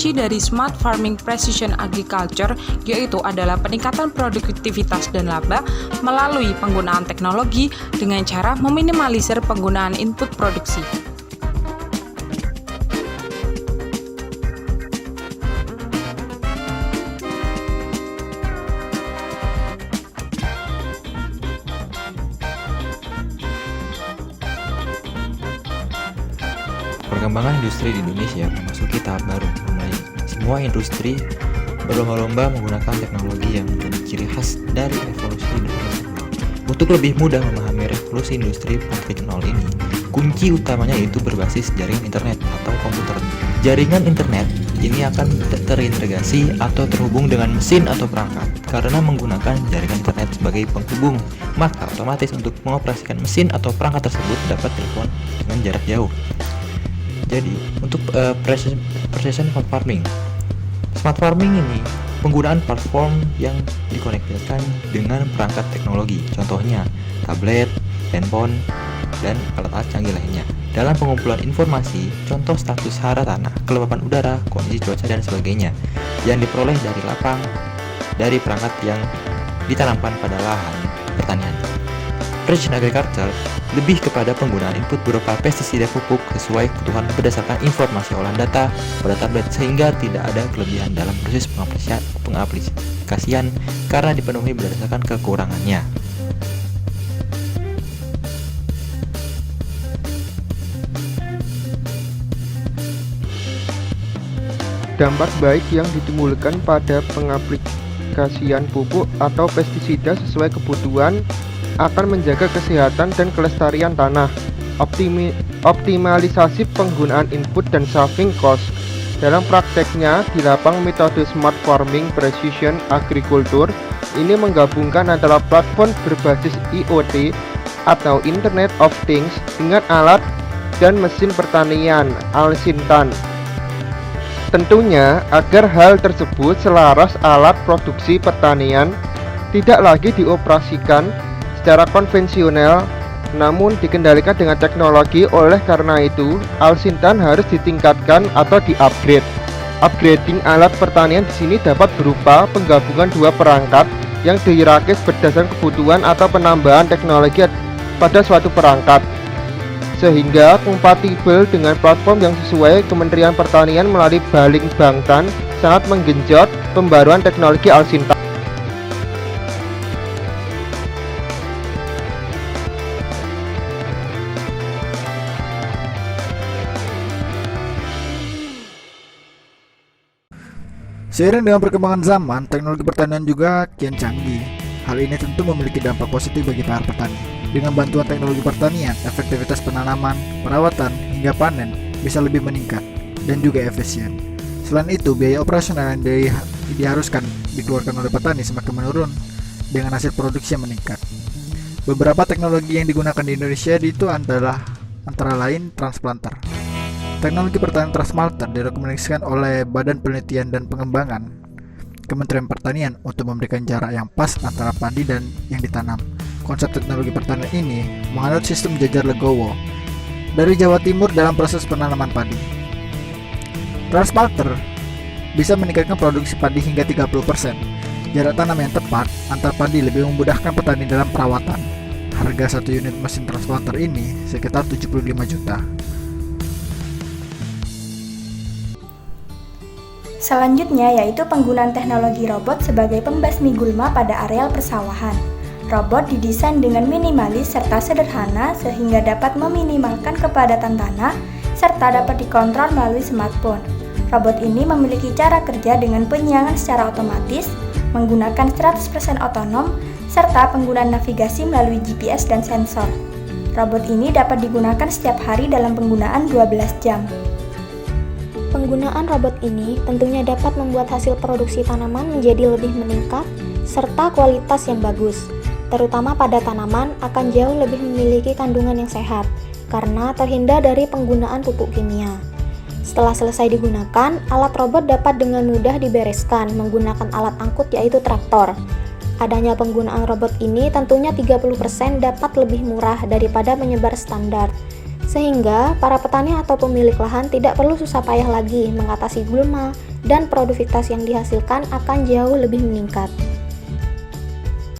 kunci dari Smart Farming Precision Agriculture yaitu adalah peningkatan produktivitas dan laba melalui penggunaan teknologi dengan cara meminimalisir penggunaan input produksi. Perkembangan industri di Indonesia memasuki tahap baru, mulai semua industri berlomba-lomba menggunakan teknologi yang menjadi ciri khas dari evolusi industri. Untuk lebih mudah memahami revolusi industri 4.0 ini, kunci utamanya yaitu berbasis jaringan internet atau komputer. Jaringan internet ini akan terintegrasi atau terhubung dengan mesin atau perangkat. Karena menggunakan jaringan internet sebagai penghubung, maka otomatis untuk mengoperasikan mesin atau perangkat tersebut dapat telepon dengan jarak jauh. Jadi, untuk precision farming, smart farming ini penggunaan platform yang dikoneksikan dengan perangkat teknologi, contohnya tablet, handphone, dan alat-alat canggih lainnya. Dalam pengumpulan informasi, contoh status hara tanah, kelembapan udara, kondisi cuaca, dan sebagainya, yang diperoleh dari lapang dari perangkat yang ditanamkan pada lahan pertanian. Precision agriculture lebih kepada penggunaan input berupa pestisida pupuk sesuai kebutuhan berdasarkan informasi olahan data pada tablet sehingga tidak ada kelebihan dalam proses pengaplikasian karena dipenuhi berdasarkan kekurangannya. Dampak baik yang ditimbulkan pada pengaplikasian pupuk atau pestisida sesuai kebutuhan akan menjaga kesehatan dan kelestarian tanah, optimalisasi penggunaan input dan saving cost. Dalam prakteknya, di lapang metode Smart Farming Precision Agriculture ini menggabungkan antara platform berbasis IoT atau Internet of Things dengan alat dan mesin pertanian Alsintan. Tentunya, agar hal tersebut selaras alat produksi pertanian tidak lagi dioperasikan secara konvensional namun dikendalikan dengan teknologi. Oleh karena itu, Alsintan harus ditingkatkan atau di-upgrade. Upgrading alat pertanian di sini dapat berupa penggabungan dua perangkat yang dirakit berdasarkan kebutuhan atau penambahan teknologi pada suatu perangkat sehingga kompatibel dengan platform yang sesuai. Kementerian Pertanian melalui Baling Bangtan sangat menggenjot pembaruan teknologi Alsintan. Seiring dengan perkembangan zaman, teknologi pertanian juga kian canggih. Hal ini tentu memiliki dampak positif bagi para petani. Dengan bantuan teknologi pertanian, efektivitas penanaman, perawatan, hingga panen bisa lebih meningkat dan juga efisien. Selain itu, biaya operasional yang diharuskan dikeluarkan oleh petani semakin menurun dengan hasil produksi yang meningkat. Beberapa teknologi yang digunakan di Indonesia itu adalah antara lain transplanter. Teknologi pertanian transmalter direkomendasikan oleh Badan Penelitian dan Pengembangan Kementerian Pertanian untuk memberikan jarak yang pas antara padi dan yang ditanam. Konsep teknologi pertanian ini menganut sistem jajar legowo dari Jawa Timur dalam proses penanaman padi. Transmalter bisa meningkatkan produksi padi hingga 30%. Jarak tanam yang tepat antar padi lebih memudahkan petani dalam perawatan. Harga satu unit mesin transplanter ini sekitar 75 juta. Selanjutnya yaitu penggunaan teknologi robot sebagai pembasmi gulma pada areal persawahan. Robot didesain dengan minimalis serta sederhana sehingga dapat meminimalkan kepadatan tanah serta dapat dikontrol melalui smartphone. Robot ini memiliki cara kerja dengan penyiangan secara otomatis, menggunakan 100% otonom, serta penggunaan navigasi melalui GPS dan sensor. Robot ini dapat digunakan setiap hari dalam penggunaan 12 jam. Penggunaan robot ini tentunya dapat membuat hasil produksi tanaman menjadi lebih meningkat serta kualitas yang bagus. Terutama pada tanaman akan jauh lebih memiliki kandungan yang sehat karena terhindar dari penggunaan pupuk kimia. Setelah selesai digunakan, alat robot dapat dengan mudah dibereskan menggunakan alat angkut yaitu traktor. Adanya penggunaan robot ini tentunya 30% dapat lebih murah daripada menyebar standar. Sehingga para petani atau pemilik lahan tidak perlu susah payah lagi mengatasi gulma dan produktivitas yang dihasilkan akan jauh lebih meningkat.